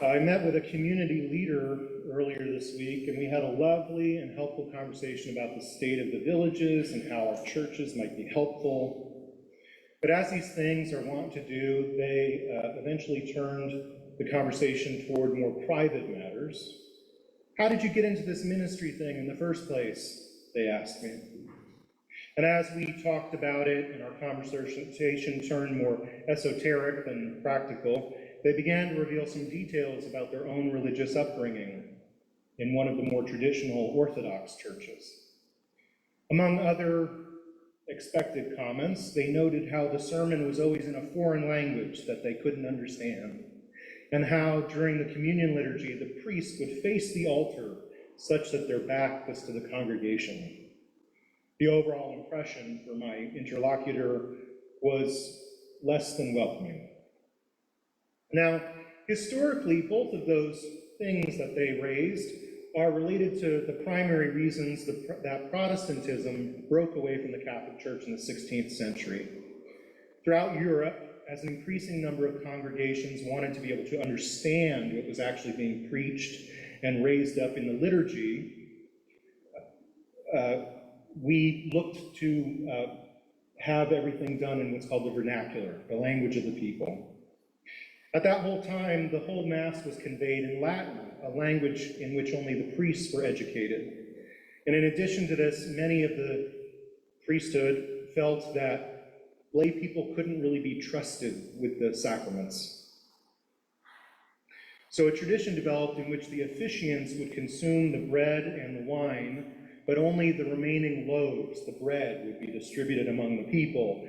I met with a community leader earlier this week, and we had a lovely and helpful conversation about the state of the villages and how our churches might be helpful. But as these things are wont to do, they eventually turned the conversation toward more private matters. How did you get into this ministry thing in the first place? They asked me. And as we talked about it and our conversation turned more esoteric than practical, they began to reveal some details about their own religious upbringing in one of the more traditional Orthodox churches. Among other expected comments, they noted how the sermon was always in a foreign language that they couldn't understand, and how during the communion liturgy, the priest would face the altar such that their back was to the congregation. The overall impression for my interlocutor was less than welcoming. Now, historically, both of those things that they raised are related to the primary reasons that Protestantism broke away from the Catholic Church in the 16th century. Throughout Europe, as an increasing number of congregations wanted to be able to understand what was actually being preached and raised up in the liturgy, we looked to have everything done in what's called the vernacular, the language of the people. At that whole time, the whole Mass was conveyed in Latin, a language in which only the priests were educated. And in addition to this, many of the priesthood felt that lay people couldn't really be trusted with the sacraments. So a tradition developed in which the officiants would consume the bread and the wine, but only the remaining loaves, the bread, would be distributed among the people,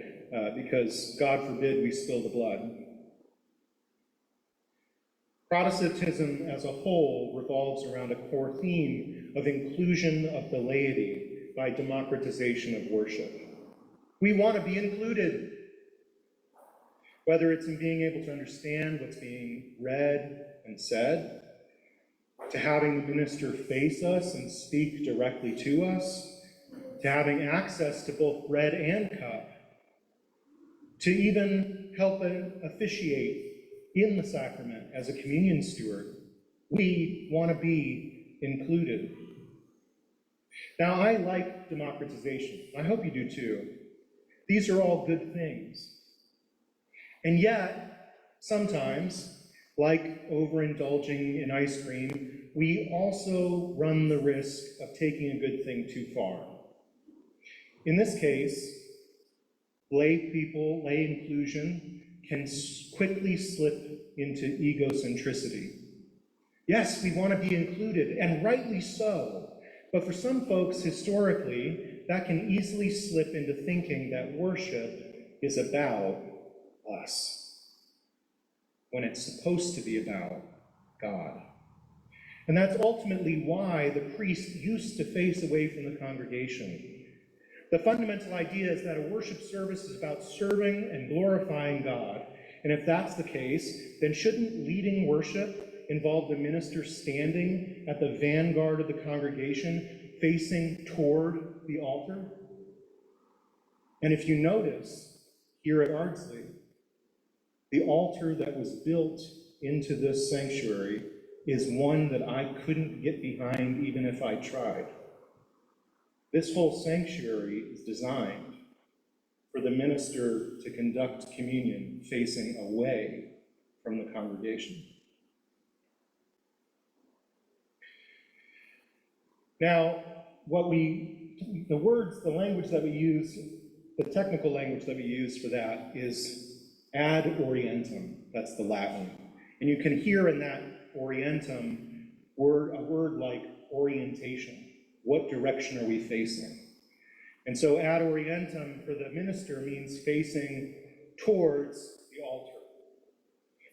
because God forbid we spill the blood. Protestantism as a whole revolves around a core theme of inclusion of the laity by democratization of worship. We want to be included, whether it's in being able to understand what's being read and said, to having the minister face us and speak directly to us, to having access to both bread and cup, to even help officiate in the sacrament as a communion steward. We want to be included. Now, I like democratization. I hope you do too. These are all good things. And yet, sometimes, like overindulging in ice cream, we also run the risk of taking a good thing too far. In this case, lay people, lay inclusion, can quickly slip into egocentricity. Yes, we want to be included, and rightly so, but for some folks, historically, that can easily slip into thinking that worship is about us, when it's supposed to be about God. And that's ultimately why the priest used to face away from the congregation. The fundamental idea is that a worship service is about serving and glorifying God. And if that's the case, then shouldn't leading worship involve the minister standing at the vanguard of the congregation, facing toward the altar? And if you notice, here at Ardsley, the altar that was built into this sanctuary is one that I couldn't get behind even if I tried. This whole sanctuary is designed for the minister to conduct communion facing away from the congregation. Now, the language that we use, the technical language that we use for that is ad orientem. That's the Latin. And you can hear in that orientem a word like orientation. What direction are we facing? And so ad orientem for the minister means facing towards the altar.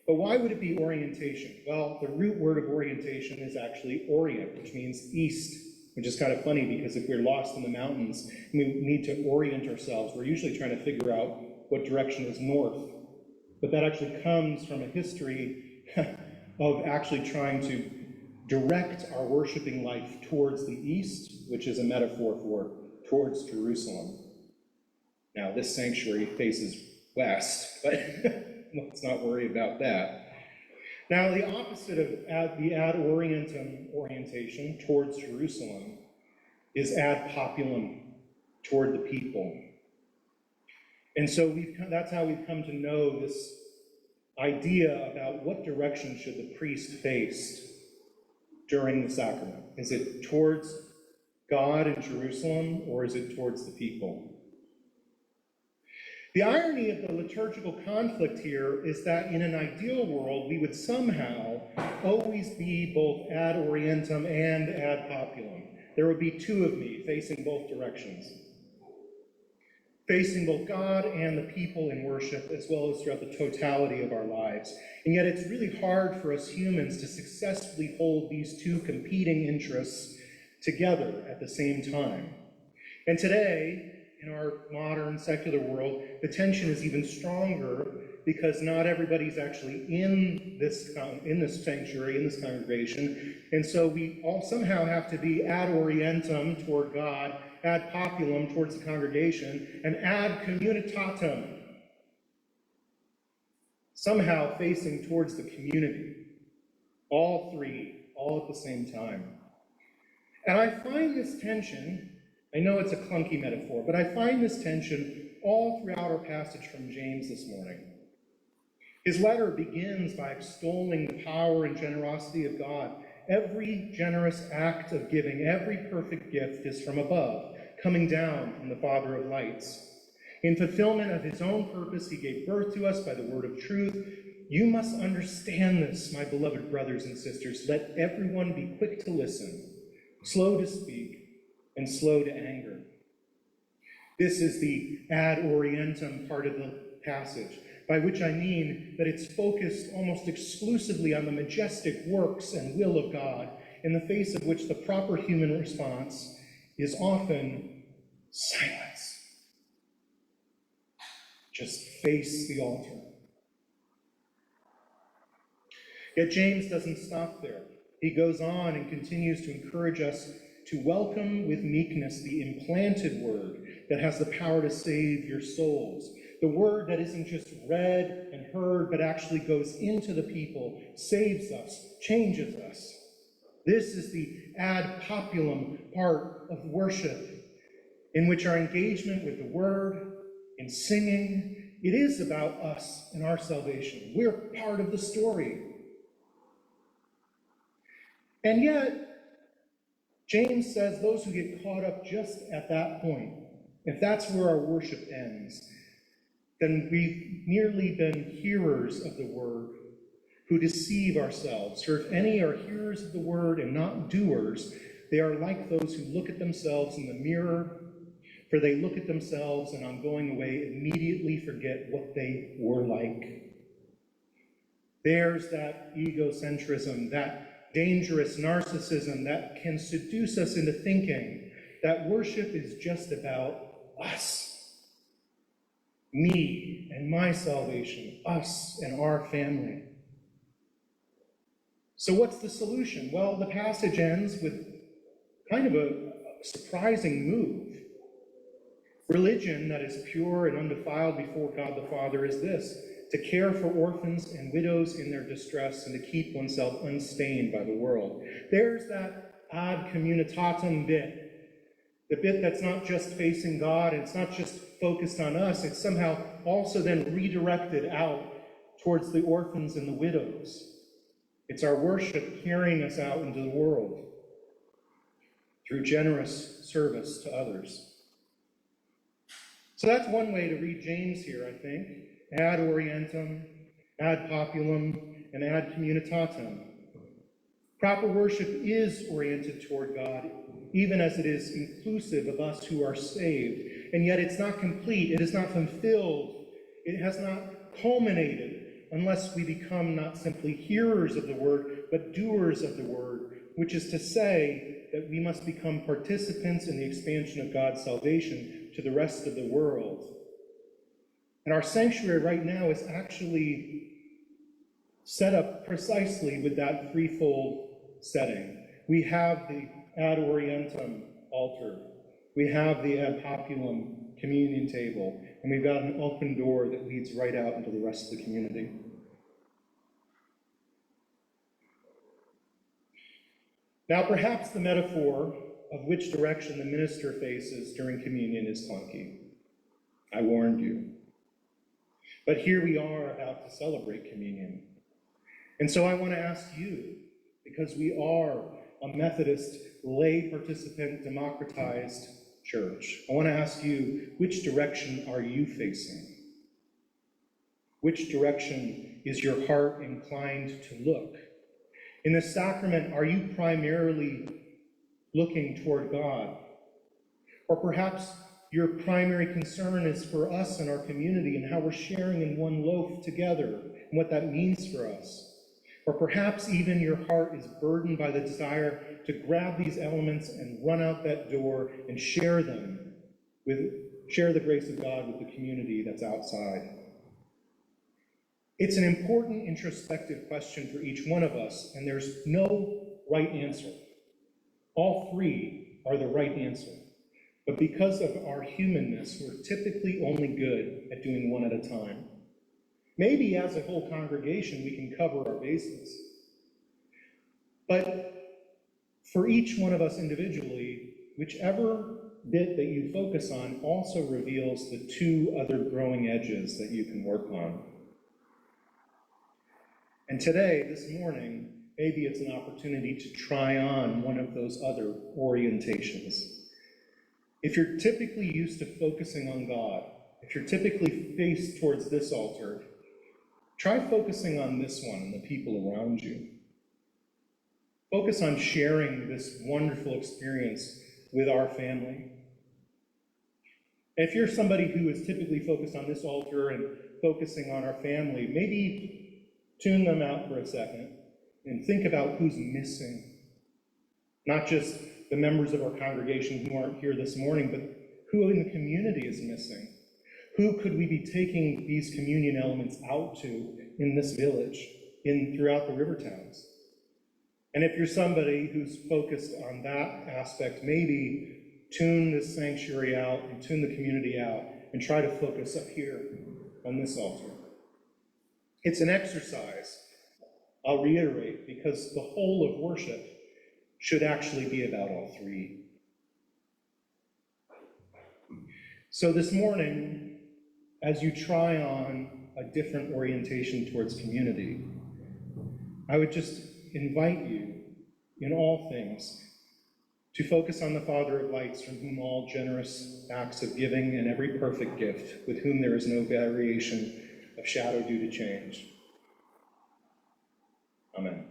But why would it be orientation? Well, the root word of orientation is actually orient, which means east, which is kind of funny because if we're lost in the mountains and we need to orient ourselves, we're usually trying to figure out what direction is north. But that actually comes from a history of actually trying to direct our worshiping life towards the east, which is a metaphor for towards Jerusalem. Now, this sanctuary faces west, but let's not worry about that. Now, the opposite of the ad orientem orientation towards Jerusalem is ad populum, toward the people. And so that's how we've come to know this idea about what direction should the priest face during the sacrament. Is it towards God in Jerusalem, or is it towards the people? The irony of the liturgical conflict here is that in an ideal world, we would somehow always be both ad orientem and ad populum. There would be two of me facing both directions, facing both God and the people in worship, as well as throughout the totality of our lives. And yet it's really hard for us humans to successfully hold these two competing interests together at the same time. And today, in our modern secular world, the tension is even stronger because not everybody's actually in this sanctuary, in this congregation. And so we all somehow have to be ad orientem toward God, ad populum towards the congregation, and ad communitatem, somehow facing towards the community. All three, all at the same time. And I find this tension, I know it's a clunky metaphor, but I find this tension all throughout our passage from James this morning. His letter begins by extolling the power and generosity of God. Every generous act of giving, every perfect gift is from above, coming down from the Father of lights. In fulfillment of his own purpose, he gave birth to us by the word of truth. You must understand this, my beloved brothers and sisters. Let everyone be quick to listen, slow to speak, and slow to anger. This is the ad orientem part of the passage, by which I mean that it's focused almost exclusively on the majestic works and will of God, in the face of which the proper human response is often silence. Just face the altar. Yet James doesn't stop there. He goes on and continues to encourage us to welcome with meekness the implanted word that has the power to save your souls. The word that isn't just read and heard, but actually goes into the people, saves us, changes us. This is the ad populum part of worship, in which our engagement with the word, in singing, it is about us and our salvation. We're part of the story. And yet, James says those who get caught up just at that point, if that's where our worship ends, then we've merely been hearers of the word who deceive ourselves. For if any are hearers of the word and not doers, they are like those who look at themselves in the mirror, for they look at themselves and on going away immediately forget what they were like. There's that egocentrism, that dangerous narcissism that can seduce us into thinking that worship is just about us. Me and my salvation, us and our family. So what's the solution? Well, the passage ends with kind of a surprising move. Religion that is pure and undefiled before God the Father is this: to care for orphans and widows in their distress and to keep oneself unstained by the world. There's that ad communitatem bit. The bit that's not just facing God, and it's not just focused on us, it's somehow also then redirected out towards the orphans and the widows. It's our worship carrying us out into the world through generous service to others. So that's one way to read James here, I think. Ad orientem, ad populum, and ad communitatem. Proper worship is oriented toward God, even as it is inclusive of us who are saved. And yet it's not complete, it is not fulfilled, it has not culminated unless we become not simply hearers of the word, but doers of the word, which is to say that we must become participants in the expansion of God's salvation to the rest of the world. And our sanctuary right now is actually set up precisely with that threefold setting. We have the ad orientem altar, we have the ad populum communion table, and we've got an open door that leads right out into the rest of the community. Now, perhaps the metaphor of which direction the minister faces during communion is clunky. I warned you. But here we are about to celebrate communion. And so I want to ask you, because we are a Methodist, lay participant, democratized church, I want to ask you, which direction are you facing? Which direction is your heart inclined to look? In the sacrament, are you primarily looking toward God? Or perhaps your primary concern is for us and our community and how we're sharing in one loaf together and what that means for us. Or perhaps even your heart is burdened by the desire to grab these elements and run out that door and share the grace of God with the community that's outside. It's an important introspective question for each one of us, and there's no right answer. All three are the right answer. But because of our humanness, we're typically only good at doing one at a time. Maybe as a whole congregation, we can cover our bases. But for each one of us individually, whichever bit that you focus on also reveals the two other growing edges that you can work on. And today, this morning, maybe it's an opportunity to try on one of those other orientations. If you're typically used to focusing on God, if you're typically faced towards this altar, try focusing on this one and the people around you. Focus on sharing this wonderful experience with our family. And if you're somebody who is typically focused on this altar and focusing on our family, maybe tune them out for a second and think about who's missing. Not just the members of our congregation who aren't here this morning, but who in the community is missing? Who could we be taking these communion elements out to in this village, throughout the river towns? And if you're somebody who's focused on that aspect, maybe tune this sanctuary out and tune the community out and try to focus up here on this altar. It's an exercise, I'll reiterate, because the whole of worship should actually be about all three. So this morning, as you try on a different orientation towards community, I would just invite you, in all things, to focus on the Father of lights, from whom all generous acts of giving and every perfect gift, with whom there is no variation of shadow due to change. Amen.